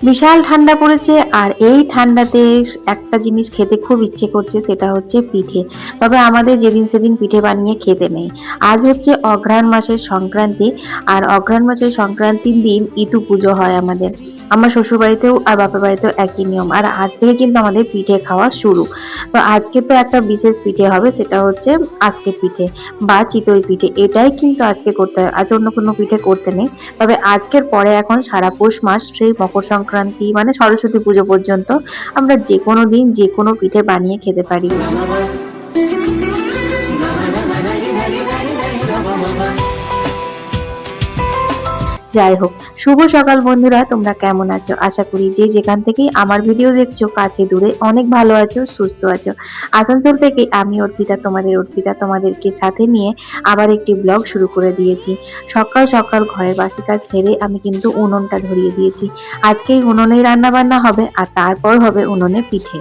বিশাল ঠান্ডা পড়েছে, আর এই ঠান্ডাতে একটা জিনিস খেতে খুব ইচ্ছে করছে, সেটা হচ্ছে পিঠে। তবে আমাদের যেদিন সেদিন পিঠে বানিয়ে খেতে নেই। আজ হচ্ছে অঘ্রাণ মাসের সংক্রান্তি, আর অঘ্রাণ মাসের সংক্রান্তির দিন ইতু পুজো হয় আমাদের। আমার শ্বশুর বাড়িতেও আর বাপের বাড়িতেও একই নিয়ম, আর আজ থেকে কিন্তু আমাদের পিঠে খাওয়া শুরু। তো আজকে তো একটা বিশেষ পিঠে হবে, সেটা হচ্ছে আজকে পিঠে বা চিতই পিঠে, এটাই কিন্তু আজকে করতে হয়। আজ অন্য কোনো পিঠে করতে নেই। তবে আজকের পরে এখন সারা পৌষ মাস সেই মকর সংক্রান্তি মানে সরস্বতী পুজো পর্যন্ত আমরা যে কোনো দিন যে কোনো পিঠে বানিয়ে খেতে পারি। যাই হোক, শুভ সকাল বন্ধুরা, তোমরা কেমন আছো? আশা করি যে যেখান থেকেই আমার ভিডিও দেখছো, কাছে দূরে অনেক ভালো আছো, সুস্থ আছো। আসানসোল থেকে আমি অর্পিতা তোমাদেরকে সাথে নিয়ে আবার একটি ব্লগ শুরু করে দিয়েছি। সকাল সকাল ঘরের বাসি কাজ সেরে আমি কিন্তু উনুনটা ধরিয়ে দিয়েছি। আজকেই উনুনেই রান্না বান্না হবে, আর তারপর হবে উনুনে পিঠে।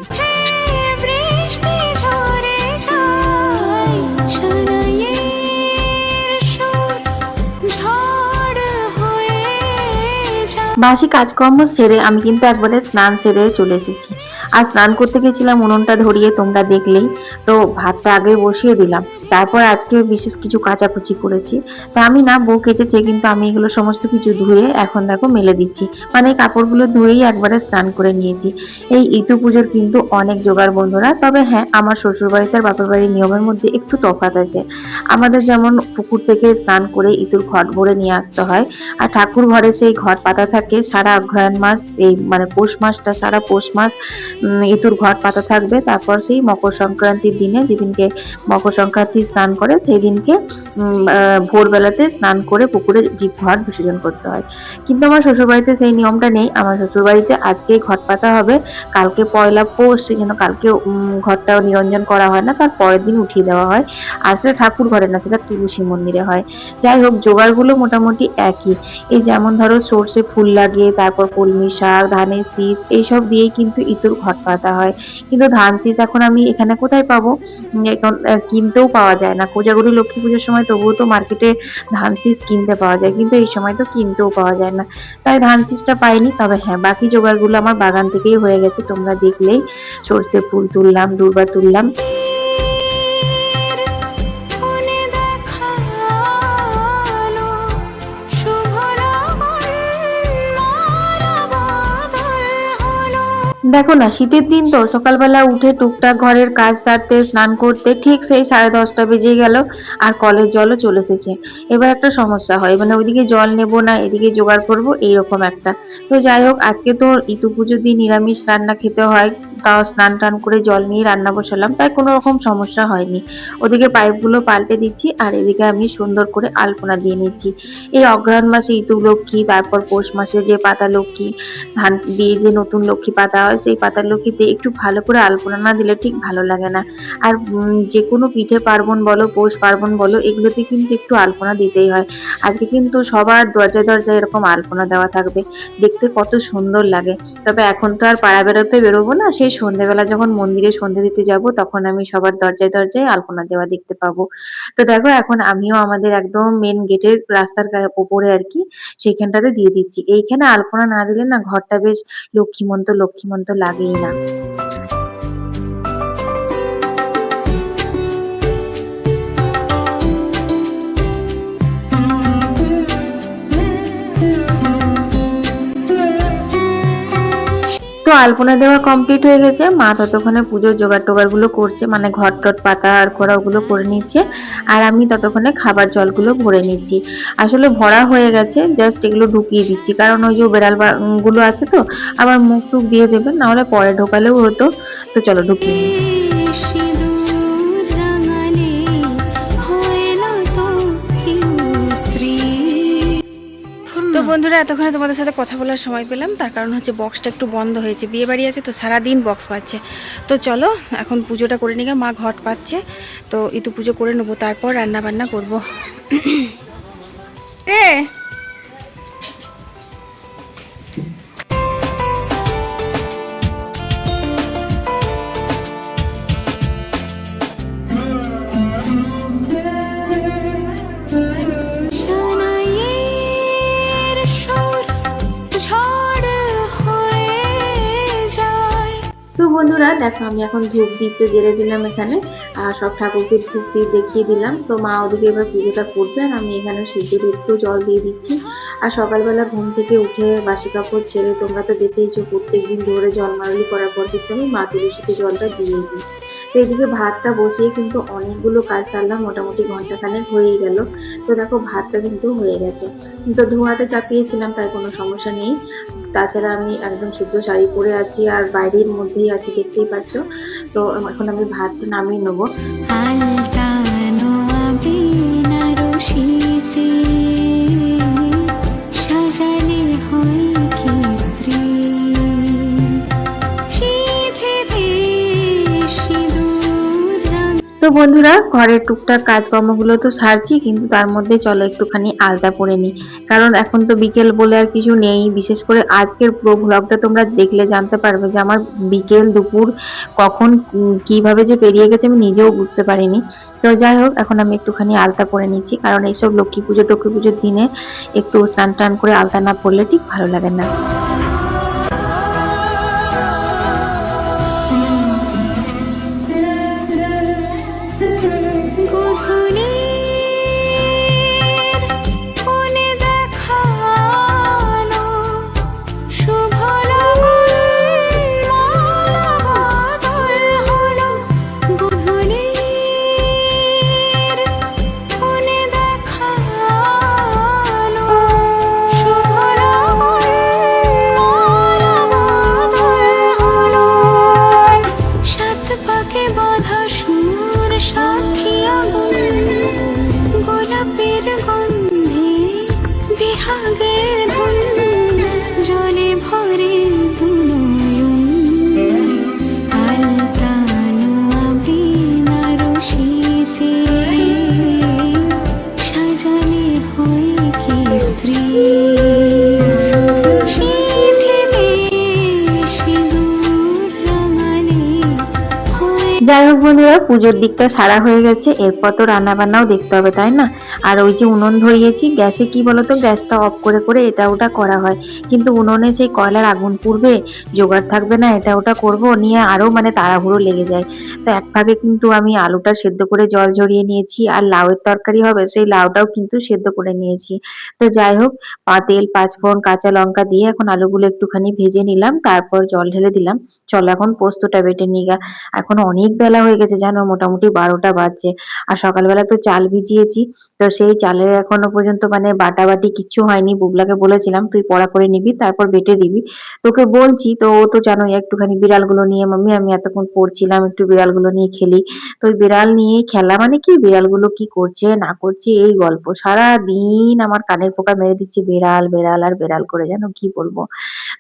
বাসি কাজকর্ম সেরে আমি কিন্তু একবারে স্নান সেরে চলে এসেছি। আর স্নান করতে গেছিলাম উনুনটা ধরিয়ে, তোমরা দেখলেই তো। ভাতটা আগে বসিয়ে দিলাম, তারপর আজকে বিশেষ কিছু কাচাকুচি করেছি। তা আমি না, বউ কেচেছে, কিন্তু আমি এগুলো সমস্ত কিছু ধুয়ে এখন দেখো মেলে দিচ্ছি। মানে এই কাপড়গুলো ধুয়েই একবারে স্নান করে নিয়েছি। এই ইতু পুজোর কিন্তু অনেক জোগাড় বন্ধুরা। তবে হ্যাঁ, আমার শ্বশুর বাড়িতে আর বাপের বাড়ির নিয়মের মধ্যে একটু তফাৎ আছে। আমাদের যেমন পুকুর থেকে স্নান করে ইতুর ঘট ভরে নিয়ে আসতে হয়, আর ঠাকুর ঘরে সেই ঘট পাতা থাকে সারা অঘ্রাণ মাস, এই মানে পৌষ মাসটা, সারা পৌষ মাস ইতুর ঘট পাতা থাকবে। তারপর সেই মকর সংক্রান্তির দিনে, যেদিনকে মকর সংক্রান্তি স্নান করে, সেই দিনকে ভোরবেলাতে স্নান করে পুকুরে ঘট বিসর্জন করতে হয়। কিন্তু আমার শ্বশুরবাড়িতে সেই নিয়মটা নেই। আমার শ্বশুরবাড়িতে আজকেই ঘট পাতা হবে, কালকে পয়লা পৌষ, সেই জন্য কালকে ঘরটাও নিরঞ্জন করা হয় না, তার পরের দিন উঠিয়ে দেওয়া হয়। আর সেটা ঠাকুর ঘরে না, সেটা তুলসী মন্দিরে হয়। যাই হোক, জোগাড়গুলো মোটামুটি একই। এই যেমন ধরো সর্ষে ফুল লাগে, তারপর কলমি শাক, ধানের শীষ, এইসব দিয়েই কিন্তু ইতুর ঘট পাতা হয়। কিন্তু ধান শীষ এখন আমি এখানে কোথায় পাবো? এখন কিনতেও পাওয়া যায় না। কোজাগরি লক্ষ্মী পুজোর সময় তবুও তো মার্কেটে ধান শীষ কিনতে পাওয়া যায়, কিন্তু এই সময় তো কিনতেও পাওয়া যায় না, তাই ধান শীষটা পাইনি। তবে হ্যাঁ, বাকি জোগাড়গুলো আমার বাগান থেকেই হয়ে গেছে, তোমরা দেখলেই। সর্ষে ফুল তুললাম, দূর্বা তুললাম। দেখো না, শীতের দিন তো সকালবেলা উঠে টুকটাক ঘরের কাজ সারতে, স্নান করতে ঠিক সেই 10:30 বেজে গেল, আর কলের জলও চলে এসেছে। এবার একটা সমস্যা হয়, মানে ওইদিকে জল নেব না, এদিকে জোগাড় করবো, এইরকম একটা। তো যাই হোক, আজকে তো ইতু পুজোর দিন নিরামিষ রান্না খেতে হয়, তাও স্নান টান করে জল নিয়ে রান্না বসালাম, তাই কোনো রকম সমস্যা হয়নি। ওদিকে পাইপগুলো পাল্টে দিচ্ছি, আর এদিকে আমি সুন্দর করে আলপনা দিয়ে নিচ্ছি। এই অঘ্রাণ মাসে ইতু লক্ষ্মী, তারপর পৌষ মাসে যে পাতা লক্ষ্মী, ধান দিয়ে যে নতুন লক্ষ্মী পাতা হয়, সেই পাতা লক্ষ্মীতে একটু ভালো করে আলপনা না দিলে ঠিক ভালো লাগে না। আর যে কোনো পিঠে পার্বণ বলো, পৌষ পার্বণ বলো, এগুলোতে কিন্তু একটু আলপনা দিতেই হয়। আজকে কিন্তু সবার দরজায় দরজায় এরকম আলপনা দেওয়া থাকবে, দেখতে কত সুন্দর লাগে। তবে এখন তো আর পাড়া বেরোতে বেরোবো না, সেই সন্ধ্যেবেলা যখন মন্দিরে সন্ধ্যে দিতে যাব, তখন আমি সবার দরজায় দরজায় আলপনা দেওয়া দেখতে পাবো। তো দেখো, এখন আমিও আমাদের একদম মেন গেটের রাস্তার উপরে আর কি, সেইখানটাতে দিয়ে দিচ্ছি। এইখানে আলপনা না দিলে না, ঘরটা বেশ লক্ষ্মীমন্ত লক্ষ্মীমন্ত লাগেই না। তো আলপনা দেওয়া কমপ্লিট হয়ে গেছে, মা ততক্ষণে পুজোর জোগাড় টোগাড় গুলো করছে, মানে ঘট টট পাতা আর খোড়া ওগুলো করে নিচ্ছে, আর আমি ততক্ষণে খাবার জলগুলো ভরে নিচ্ছি। আসলে ভরা হয়ে গেছে, জাস্ট এগুলো ঢুকিয়ে দিচ্ছি, কারণ ওই যে বেড়াল গুলো আছে তো, আবার মুখ টুক দিয়ে দেবে, না হলে পরে ঢোকালেও হতো। তো চলো ঢুকিয়ে নিই। তো বন্ধুরা, এতক্ষণে তোমাদের সাথে কথা বলার সময় পেলাম, তার কারণ হচ্ছে বক্সটা একটু বন্ধ হয়েছে, বিয়ে বাড়ি আছে তো সারাদিন বক্স পাচ্ছে। তো চলো এখন পুজোটা করে নিয়ে, মা ঘট পাচ্ছে, তো ইতু পুজো করে নেবো, তারপর রান্না বান্না করবো। তো বন্ধুরা দেখো, আমি এখন ধূপ দীপটা জ্বেলে দিলাম এখানে, আর সব ঠাকুরকে ধূপ দীপ দেখিয়ে দিলাম। তো মা ওদিকে এবার পুজোটা করবে, আর আমি এখানে সূর্যকে একটু জল দিয়ে দিচ্ছি। আর সকালবেলা ঘুম থেকে উঠে বাসি কাপড় ছেড়ে, তোমরা তো দেখেইছো প্রত্যেকদিন ভোরে জল মারলি করার পর কিন্তু আমি মা তুলসীতে জলটা দিয়েই দিই। তো এদিকে ভাতটা বসিয়ে কিন্তু অনেকগুলো কাজ সারলাম, মোটামুটি ঘন্টাখানেক হয়েই গেল। তো দেখো ভাতটা কিন্তু হয়ে গেছে। তো ধোয়াতে চাপিয়েছিলাম, তাই কোনো সমস্যা নেই। তাছাড়া আমি একদম শুদ্ধ শাড়ি পরে আছি, আর বাইরের মধ্যেই আছি, দেখতেই পাচ্ছ। তো এখন আমি ভাতটা নামিয়ে নেবো। আলতানো আবিনার শীতে সাজালে হয় কি স্ত্রী শীতেতে সিঁদুর রং। তো বন্ধুরা, ঘরের টুকটাক কাজকর্মগুলো তো সারছি, কিন্তু তার মধ্যে চলো একটুখানি আলতা পরে নিই। কারণ এখন তো বিকেল বলে আর কিছু নেই। বিশেষ করে আজকের পুরো ব্লগটা তোমরা দেখলে জানতে পারবে যে আমার বিকেল দুপুর কখন কিভাবে যে পেরিয়ে গেছে আমি নিজেও বুঝতে পারিনি। তো যাই হোক, এখন আমি একটুখানি আলতা পরে নিচ্ছি, কারণ এইসব লক্ষ্মী পুজো টক্ষ্মী পুজোর দিনে একটু স্নান টান করে আলতা না পরলে ঠিক ভালো লাগে না। গধূলির কোণে দেখানো শুভ লগন মালা বদল হলো। গধূলির কোণে দেখানো শুভ লগন মালা বদল হলো। সাত পাকে বাঁধা সুর সাক্ষী আগুন গোলাপের গন্ধে বিহাগের ধুন জলে ভরে দুনয়ন। আলতানো আবিনার শীতে সাজালে হয় কি স্ত্রী শীতেতে সিঁদুর রাঙালে হয়। যাই হোক বন্ধুরা, পুজোর দিকটা সারা হয়ে গেছে, এরপর তো রান্না বান্নাও দেখতে হবে, তাই না? আর ওই যে উনুন ধরিয়েছি গ্যাসে, কি বলতো, গ্যাসটা অফ করে করে এটা ওটা করা হয়, কিন্তু উনুনে সেই কয়লার আগুন পুড়বে, জোগাড় থাকবে না, এটা ওটা করব নিয়ে আরো মানে তাড়াহুড়ো লেগে যায়। তো এক ফাঁকে কিন্তু আমি আলুটা সেদ্ধ করে জল ঝরিয়ে নিয়েছি, আর লাউয়ের তরকারি হবে সেই লাউটাও কিন্তু সেদ্ধ করে নিয়েছি। তো যাই হোক, তেল পাঁচফোড়ন কাঁচা লঙ্কা দিয়ে এখন আলুগুলো একটুখানি ভেজে নিলাম, তারপর জল ঢেলে দিলাম। চলো এখন পোস্তটা বেটে নিই গা। এখন অনেক বেলা হয়ে গেছে জানো, মোটামুটি 12টা বাজছে। আর সকালবেলা তো চাল ভিজিয়েছি, তো সেই চালের এখনো পর্যন্ত মানে বাটাবাটি কিচ্ছু হয়নি। বুবলাকে বলেছিলাম তুই পড়া করে নিবি, তারপর বেটে দিবি। তোকে বলছি তো, ও তো জানোই একটুখানি বিড়ালগুলো নিয়ে, মাম্মি আমি এতক্ষণ পড়ছিলাম, একটু বিড়ালগুলো নিয়ে খেলি। তো ওই বিড়াল নিয়ে খেলা মানে কি, বিড়ালগুলো কি করছে না করছে এই গল্প সারা দিন আমার কানের পোকা মেরে দিচ্ছে, বেড়াল বেড়াল আর বেড়াল করে, যেন কি বলবো।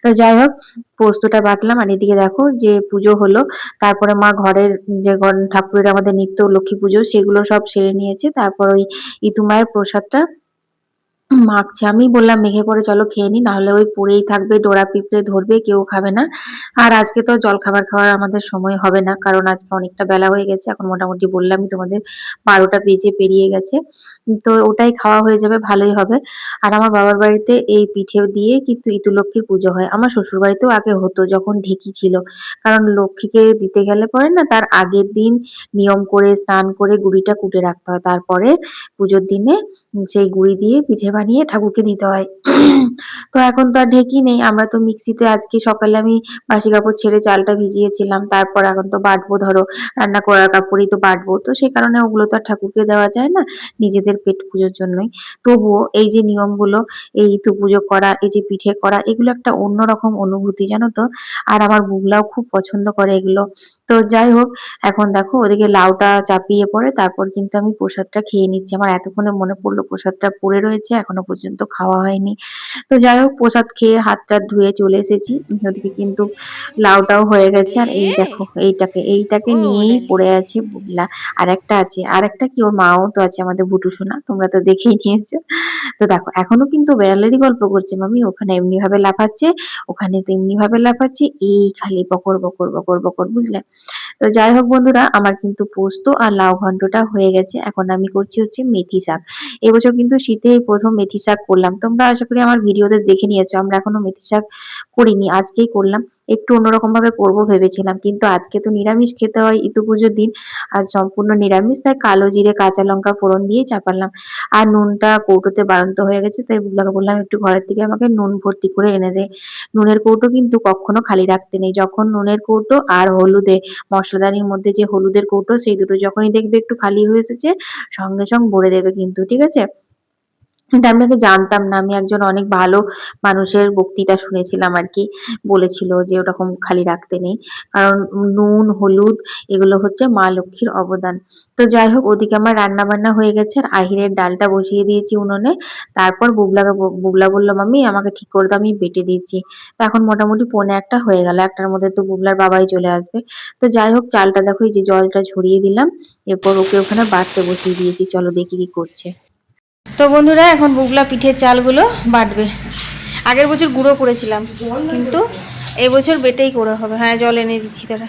তো যাই হোক, পোস্তটা বাটলাম, আর এদিকে দেখো যে পুজো হলো। তারপরে মা ঘরের যে ঠাকুরের আমাদের নিত্য লক্ষ্মী পুজো সেগুলো সব সেরে নিয়েছে। তারপর ওই ইতু মায়ের প্রসাদটা মাখছে। আমি বললাম মেখে পরে চলো খেয়ে নি, নাহলে ওই পড়েই থাকবে, ডোরা পিঁপড়ে ধরবে, কেউ খাবে না। আর আজকে তো জল খাবার খাওয়ার আমাদের সময় হবে না, কারণ আজকে অনেকটা বেলা হয়ে গেছে। এখন মোটামুটি বললামই তোমাদের 12টা বেজে পেরিয়ে গেছে। তো ওটাই খাওয়া হয়ে যাবে, ভালোই হবে। আর আমার বাবার বাড়িতে এই পিঠে দিয়ে কিন্তু ইতু লক্ষ্মীর পুজো হয়। আমার শ্বশুর বাড়িতেও আগে হতো যখন ঢেকি ছিল, কারণ লক্ষ্মীকে দিতে গেলে পরে না তার আগের দিন নিয়ম করে স্নান করে গুড়িটা কুটে রাখতে হয়, তারপরে পুজোর দিনে সেই গুঁড়ি দিয়ে পিঠে বানিয়ে ঠাকুরকে দিতে হয়। তো এখন তো আর ঢেকি নেই, আমরা তো মিক্সিতে, আজকে সকালে আমি বাসি কাপড় ছেড়ে চালটা ভিজিয়েছিলাম, তারপর এখন তো বাটবো, ধরো রান্না করার কাপড়ই তো বাটবো, তো সেই কারণে ওগুলো তো আর ঠাকুরকে দেওয়া যায় না, নিজেদের পেট পুজোর জন্যই। তবুও এই যে নিয়মগুলো, এই তো পুজো করা, এই যে পিঠে করা, এগুলো একটা অন্যরকম অনুভূতি জানো তো। আর আমার বুবলাও খুব পছন্দ করে এগুলো। তো যাই হোক, এখন দেখো ওদিকে লাউটা চাপিয়ে পড়ে, তারপর কিন্তু আমি প্রসাদটা খেয়ে নিচ্ছি। আমার এতক্ষণে মনে পড়লো প্রসাদটা পড়ে রয়েছে, এখনো পর্যন্ত খাওয়া হয়নি। তো যাই হোক, প্রসাদ খেয়ে হাত টাত ধুয়ে চলে এসেছি। ওদিকে কিন্তু লাউটাও হয়ে গেছে, আর এই দেখো এইটাকে এইটাকে ও নিয়েই লালি, পড়ে আছে বুবলা। আর একটা আছে, আর একটা কি, ওর মাও তো আছে, আমাদের ভুটু সোনা, তোমরা তো দেখেই নিয়েছো। তো দেখো এখনো কিন্তু বেড়ালেরই গল্প করছে, মামি ওখানে এমনি ভাবে লাফাচ্ছে, ওখানে তেমনি ভাবে লাফাচ্ছে, এই খালি বকর বকর বকর বকর, বুঝলে। তো যাই হোক বন্ধুরা, আমার কিন্তু পোস্ত আর লাউ ঘন্টটা হয়ে গেছে। এখন আমি করছি হচ্ছে মেথি শাক। এবছর কিন্তু শীতে এই প্রথম মেথি শাক করলাম। তোমরা আশা করি আমার ভিডিওতে দেখে নিয়েছো, আমরা এখনো মেথি শাক করিনি, আজকেই করলাম। একটু অন্যরকম ভাবে করবো ভেবেছিলাম, কিন্তু আজকে তো নিরামিষ খেতে হয়, ইতু পুজোর দিন। আজ সম্পূর্ণ নিরামিষ, তাই কালো জিরে কাঁচা লঙ্কা ফোড়ন দিয়ে চাপালাম। আর নুনটা কৌটোতে বাড়ন্ত হয়ে গেছে, তাই বুবলাকে বললাম একটু ঘরের থেকে আমাকে নুন ভর্তি করে এনে দে। নুনের কৌটো কিন্তু কখনো খালি রাখতে নেই। যখন নুনের কৌটো আর হলুদে মশলাদানির মধ্যে যে হলুদের কৌটো, সেই দুটো যখনই দেখবে একটু খালি হয়ে এসেছে, সঙ্গে সঙ্গে ভরে দেবে কিন্তু, ঠিক আছে? এটা আমি আগে জানতাম না, আমি একজন অনেক ভালো মানুষের বক্তৃতা শুনেছিলাম আর কি, বলেছিল যে ওরকম খালি রাখতে নেই, কারণ নুন হলুদ এগুলো হচ্ছে মা লক্ষ্মীর অবদান। তো যাই হোক, ওদিকে আমার রান্না বান্না হয়ে গেছে, আর আহিরের ডালটা বসিয়ে দিয়েছি উনুনে। তারপর বুবলা বললো মাম্মি আমাকে ঠিক করে দাও, আমি বেটে দিচ্ছি। তো এখন মোটামুটি পৌনে একটা হয়ে গেল, একটার মধ্যে তো বুবলার বাবাই চলে আসবে। তো যাই হোক, চালটা দেখো এই যে জলটা ঝরিয়ে দিলাম, এরপর ওকে ওখানে বাটতে বসিয়ে দিয়েছি, চলো দেখি কি করছে। তো বন্ধুরা, এখন বুগলা পিঠের চালগুলো বাটবে। আগের বছর গুঁড়ো করেছিলাম, কিন্তু এই বছর বেটেই করে হবে। হ্যাঁ, জল এনে দিচ্ছি তারা।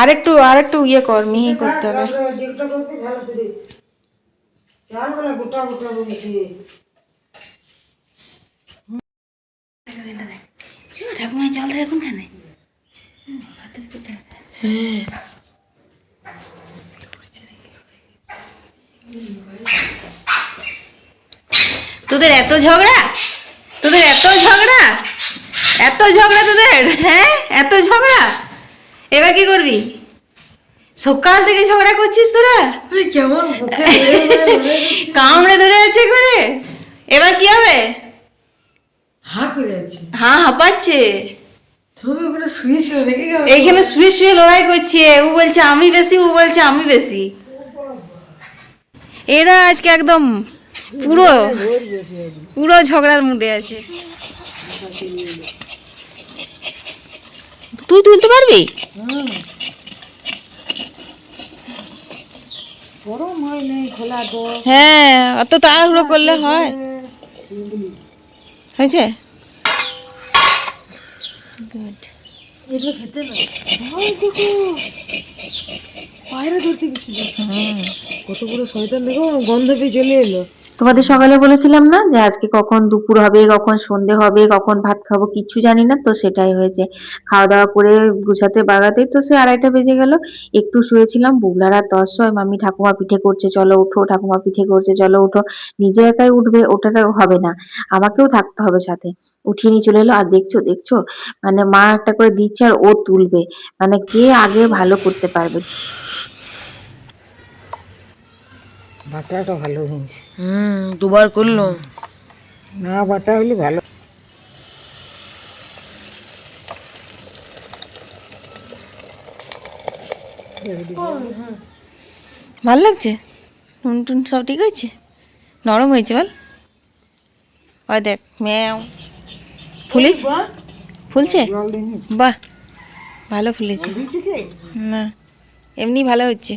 আরেকটু ইয়ে কর, মিহি করতে হবে। ঠাকুমা জল দেয় কোনখানে? তোদের এত ঝগড়া, তোদের এত ঝগড়া, এত ঝগড়া তোদের, হ্যাঁ এত ঝগড়া। এবার কি করবি? সকাল থেকে ঝগড়া করছিস তোরা, কেমন কামড়ে ধরে আছে করে। এবার কি হবে? হা করে আছে। হ্যাঁ, হাঁপাচ্ছে। তুমি ওখানে শুয়েছিল নাকি? এইখানে শুয়ে শুয়ে লড়াই করছে, ও বলছে আমি বেশি, ও বলছে আমি বেশি। এরা আজকে একদম পুরো পুরো ঝগড়ার মুডে আছে। তুই তুলতে পারবি? গরম হয় নাই খোলা তো। হ্যাঁ, অত তাড়াহুড়ো করলে হয়? হয়েছে? গুড। এগুলো খেতে না। ভয় দেখো, পায়রা ধরতে গেছিল। কত বড় শয়তান দেখো, গন্ধ পেয়ে চলে এলো। তোমাদের সকালে বলেছিলাম না যে আজকে কখন দুপুর হবে, কখন সন্ধে হবে, কখন ভাত খাবো কিচ্ছু জানি না, তো সেটাই হয়েছে। খাওয়া দাওয়া করে গুছাতে বাগাতেই তো সে 2:30টা বেজে গেল। একটু শুয়েছিলাম, বুবলার আর তস হয় মাম্মি ঠাকুমা পিঠে করছে চলো উঠো, ঠাকুমা পিঠে করছে চলো উঠো। নিজে একাই উঠবে, ওটা তো হবে না, আমাকেও থাকতে হবে সাথে। উঠিয়ে নিয়ে চলে এলো, আর দেখছো দেখছো মানে মা একটা করে দিচ্ছে আর ও তুলবে, মানে কে আগে ভালো করতে পারবে। বাটাটা ভালো হয়েছে। দুবার করলো না, বাটা হলে ভালো। ভাল লাগছে? টুন টুন সব ঠিক হয়েছে? নরম হয়েছে বল? ওই দেখ ম্যাও ফুলিস, ফুলছে? বাহ, ভালো ফুলেছে। না, এমনি ভালো হচ্ছে।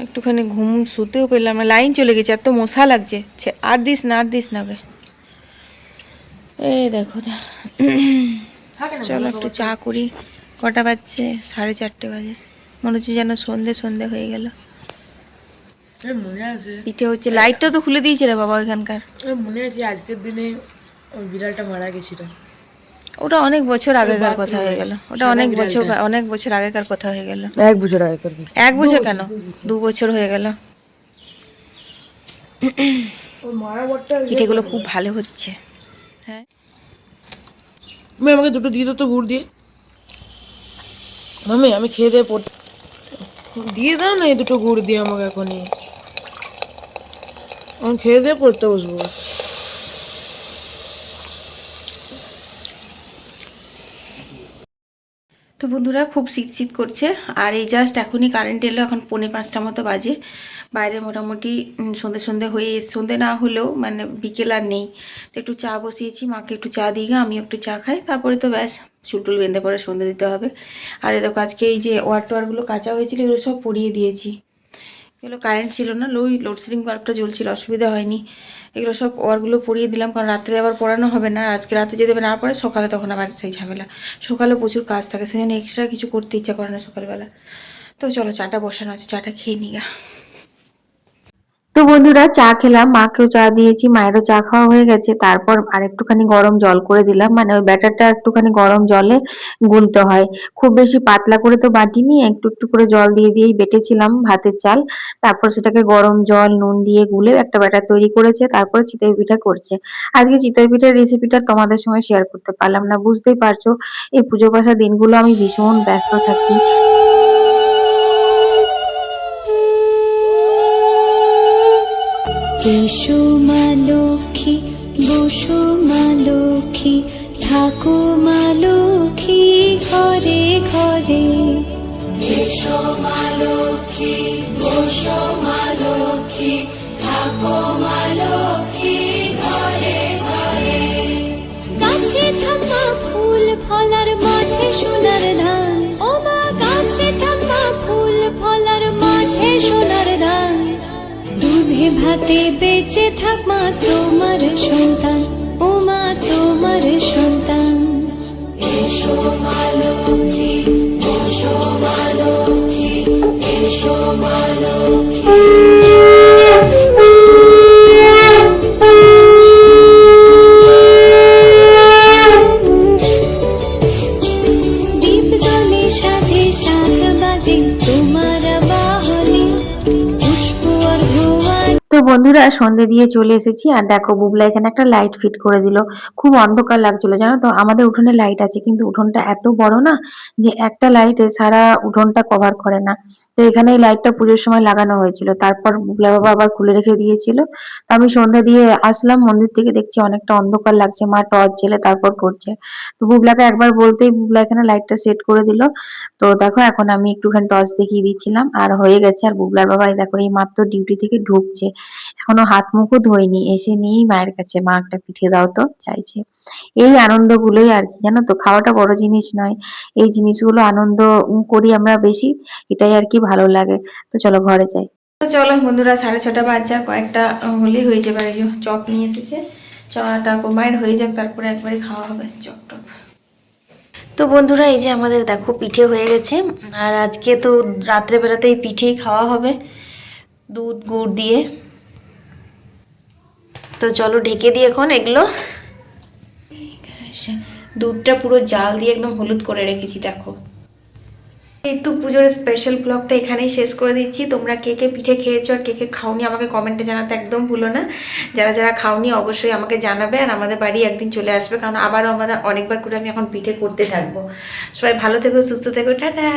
একটুখানি ঘুম শুতেও পেলাম না, লাইন চলে গেছে, এত মশা লাগছে। আর দিস না, আর দিস না ওকে। এই দেখো চলো একটু চা করি। কটা বাজছে? 4:30 বাজে। মনে হচ্ছে যেন সন্ধে সন্ধে হয়ে গেল। মনে আছে, পিঠে হচ্ছে, লাইটটা তো খুলে দিয়েছে রে বাবা এখানকার। মনে আছে আজকের দিনে ওই বিড়ালটা মারা গেছিল। ওটা অনেক বছর আগেকার কথা হয়ে গেল, ওটা অনেক বছর আগেকার কথা হয়ে গেল। 1 বছর আগে করবি। 1 বছর কেন, 2 বছর হয়ে গেল। পিঠেগুলো খুব ভালো হচ্ছে। হ্যাঁ, তুমি আমাকে দুটো দিয়ে দাও তো, গুড় দিয়ে। মামি আমি খেয়ে দিয়ে পড়তে দিয়ে দাও না, এই দুটো গুড় দিয়ে আমাকে এখনই। আমি খেয়ে দিয়ে পড়তে বসবো। তো বন্ধুরা, খুব শীত শীত করছে, আর এই জাস্ট এখনই কারেন্ট এলো, এখন 4:45 মতো বাজে। বাইরে মোটামুটি সন্ধে সন্ধে হয়ে, সন্ধে না হলেও মানে বিকেল আর নেই। তো একটু চা বসিয়েছি, মাকে একটু চা দিয়ে আমিও একটু চা খাই, তারপরে তো ব্যাস চুলটুল বেঁধে পরে সন্ধে দিতে হবে। আর এ দেখো আজকে এই যে ওয়ার টোয়ারগুলো কাঁচা হয়েছিল, এগুলো সব পরিয়ে দিয়েছি। এগুলো কারেন্ট ছিল না, লোডশেডিং বাল্বটা জ্বলছিল, অসুবিধা হয়নি। এগুলো সব ওয়ারগুলো পরিয়ে দিলাম, কারণ রাত্রে আবার পড়ানো হবে না। আজকে রাতে যদি না পড়ে সকালে তখন আবার সেই ঝামেলা। সকালে প্রচুর কাজ থাকে, সেজন্য এক্সট্রা কিছু করতে ইচ্ছা করে না সকালবেলা। তো চলো চাটা বসানো আছে, চাটা খেয়ে নিগা। তো বন্ধুরা চা খেলাম, মাকেও চা দিয়েছি, মায়েরও চা খাওয়া হয়ে গেছে। তারপর আর একটুখানি গরম জল করে দিলাম, মানে ওই ব্যাটারটা একটুখানি গরম জলে গুলতে হয়। খুব বেশি পাতলা করে তো বাটিনি, একটু একটু করে জল দিয়ে দিয়েই বেটেছিলাম ভাতের চাল। তারপর সেটাকে গরম জল নুন দিয়ে গুলে একটা ব্যাটার তৈরি করেছে, তারপর চিতই পিঠা করছে। আজকে চিতই পিঠার রেসিপিটা তোমাদের সঙ্গে শেয়ার করতে পারলাম না, বুঝতেই পারছো এই পুজো পাশা দিনগুলো আমি ভীষণ ব্যস্ত থাকি। এসো মা লক্ষ্মী, বসো মা লক্ষ্মী, থাকো মা লক্ষ্মী ঘরে ঘরে। এসো মা লক্ষ্মী, বসো মা লক্ষ্মী, থাকো মা লক্ষ্মী ঘরে ঘরে। গাছে থাকা ফুল ফলার মাঠে সোনার ধান, ও মা গাছে থাকা ফুল ফলার মাঠে সোনার ধান। দুধে ভাতে বেঁচে থাক মা তোমার সন্তান, ও মা তোমার সন্তান। এসো মা লক্ষ্মী, বসো মা লক্ষ্মী, এসো মা লক্ষ্মী। দীপ জ্বলে সাজে শাখ বাজে তোমার বাহনে, পুষ্প আর ভুবন। তো বন্ধুরা সন্ধে দিয়ে চলে এসেছি, আর দেখো বুবলা এখানে একটা লাইট ফিট করে দিল। খুব অন্ধকার লাগছিল জানো তো, আমাদের উঠোনে লাইট আছে কিন্তু উঠোনটা এত বড় না যে একটা লাইটে সারা উঠোনটা কভার করে না। তো এখানে এই লাইটটা পুজোর সময় লাগানো হয়েছিল, তারপর বুবলা বাবা আবার খুলে রেখে দিয়েছিল। তো আমি সন্ধ্যা দিয়ে আসলাম মন্দির থেকে, দেখছি অনেকটা অন্ধকার লাগছে, মা টর্চ জেলে তারপর করছে। তো বুবলাকে একবার বলতেই বুবলা এখানে লাইটটা সেট করে দিল। তো দেখো এখন আমি একটুখানি টর্চ দেখিয়ে দিচ্ছিলাম, আর হয়ে গেছে। আর বুবলার বাবা এই দেখো এই মাত্র ডিউটি থেকে ঢুকছে, এখনো হাত মুখও ধোয়নি, এসে নিয়েই মায়ের কাছে মা একটা পিঠে দাও তো চাইছে। এই আনন্দগুলোই আর কি, জানো তো খাওয়াটা বড় জিনিস নয়, এই জিনিসগুলো আনন্দ করি আমরা বেশি, এটাই আর কি ভালো লাগে। তো চলো ঘরে যাই। তো চলো বন্ধুরা, 6:30 বাজছে, আর কয়েকটা হলেই হয়ে যাবে। এই যে চপ নিয়ে এসেছে, চাটা মায়ের হয়ে যাক, তারপরে একবারে খাওয়া হবে চপ টপ। তো বন্ধুরা এই যে আমাদের দেখো পিঠে হয়ে গেছে, আর আজকে তো রাত্রেবেলাতে এই পিঠেই খাওয়া হবে দুধ গুড় দিয়ে। তো চলো ঢেকে দিই এখন এগুলো। দুধটা পুরো জাল দিয়ে একদম হলুদ করে রেখেছি দেখো। এই তো পুজোর স্পেশাল ব্লগটা এখানেই শেষ করে দিচ্ছি। তোমরা কে কে পিঠে খেয়েছো আর কে কে খাওনি আমাকে কমেন্টে জানাতে একদম ভুলো না। যারা যারা খাওনি অবশ্যই আমাকে জানাবে, আর আমাদের বাড়ি একদিন চলে আসবে, কারণ আবারও আমাদের অনেকবার করে আমি এখন পিঠে করতে থাকবো। সবাই ভালো থেকো, সুস্থ থেকো, টাটা।